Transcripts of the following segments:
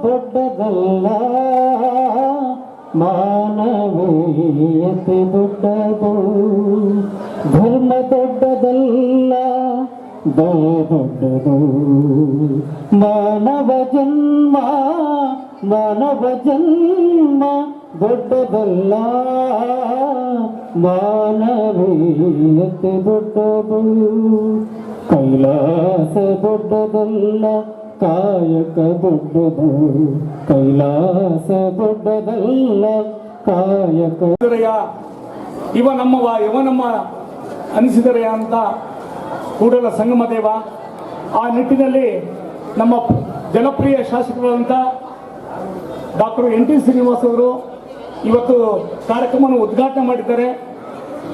ದೊಡ್ಡದಲ್ಲ, ಮಾನವೀಯತೆ ದೊಡ್ಡದು. ಧರ್ಮ ದೊಡ್ಡದಲ್ಲ, ದಯ ದೊಡ್ಡದು. ಮಾನವ ಜನ್ಮ ದೊಡ್ಡದಲ್ಲ, ಮಾನವೀಯತೆ ದೊಡ್ಡದು. ಕೈಲಾಸ ದೊಡ್ಡದಲ್ಲ, ಕಾಯಕ ದೊಡ್ಡದು. ಕೈಲಾಸ ದೊಡ್ಡದಲ್ಲ, ಕಾಯಕ. ಇವ ನಮ್ಮ ಅನಿಸಿದರೆಯ ಅಂತ ಕೂಡಲ ಸಂಗಮ ದೇವ. ಆ ನಿಟ್ಟಿನಲ್ಲಿ ನಮ್ಮ ಜನಪ್ರಿಯ ಶಾಸಕರಾದಂಥ ಡಾಕ್ಟರ್ NT ಶ್ರೀನಿವಾಸ್ ಅವರು ಇವತ್ತು ಕಾರ್ಯಕ್ರಮವನ್ನು ಉದ್ಘಾಟನೆ ಮಾಡಿದ್ದಾರೆ.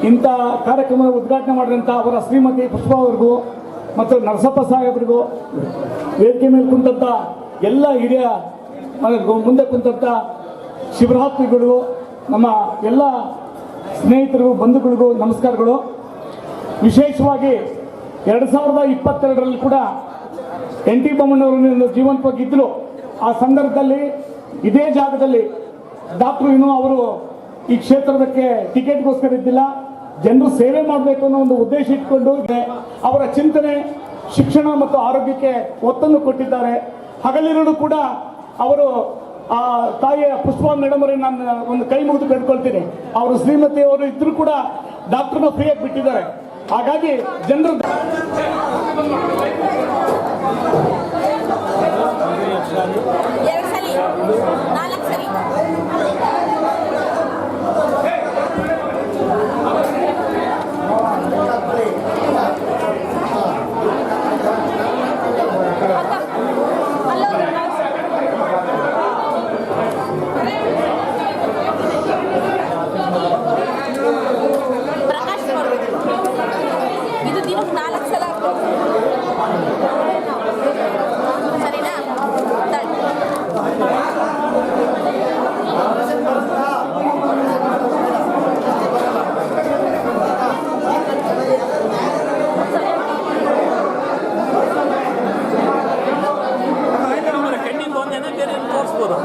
ಇಂಥ ಕಾರ್ಯಕ್ರಮ ಉದ್ಘಾಟನೆ ಮಾಡಿದಂಥ ಅವರ ಶ್ರೀಮತಿ ಪುಷ್ಪಾ ಅವರಿಗೂ ಮತ್ತು ನರಸಪ್ಪ ಸಾಹೇಬರಿಗೂ, ವೇದಿಕೆ ಮೇಲೆ ಕುಂತಂಥ ಎಲ್ಲ ಹಿರಿಯ ಮುಂದೆ ಕುಂತಂಥ ಶಿವರಾತ್ರಿಗಳು, ನಮ್ಮ ಎಲ್ಲ ಸ್ನೇಹಿತರಿಗೂ ಬಂಧುಗಳಿಗೂ ನಮಸ್ಕಾರಗಳು. ವಿಶೇಷವಾಗಿ 2022ರಲ್ಲಿ ಕೂಡ NT ಬೊಮ್ಮಣ್ಣವರು ಜೀವಂತವಾಗಿದ್ದರು. ಆ ಸಂದರ್ಭದಲ್ಲಿ ಇದೇ ಜಾಗದಲ್ಲಿ ಡಾಕ್ಟರ್ ಅವರು ಈ ಕ್ಷೇತ್ರದಕ್ಕೆ ಟಿಕೆಟ್ಗೋಸ್ಕರ ಇದ್ದಿಲ್ಲ, ಜನರು ಸೇವೆ ಮಾಡಬೇಕು ಅನ್ನೋ ಒಂದು ಉದ್ದೇಶ ಇಟ್ಕೊಂಡು ಅವರ ಚಿಂತನೆ ಶಿಕ್ಷಣ ಮತ್ತು ಆರೋಗ್ಯಕ್ಕೆ ಒತ್ತನ್ನು ಕೊಟ್ಟಿದ್ದಾರೆ. ಹಗಲಿರುಳು ಕೂಡ ಅವರು ಆ ತಾಯಿಯ ಪುಷ್ಪಾ ಮೇಡಮ್ ಅವರಿಗೆ ನಾನು ಒಂದು ಕೈ ಮುಗಿದು ಬೇಡ್ಕೊಳ್ತೀನಿ. ಅವರು ಶ್ರೀಮತಿ ಅವರು ಇದ್ರೂ ಕೂಡ ಡಾಕ್ಟರ್ನ ಫ್ರೀಯಾಗಿ ಬಿಟ್ಟಿದ್ದಾರೆ. ಹಾಗಾಗಿ ಜನರು ತೋರಿಸ್ಬೋದು.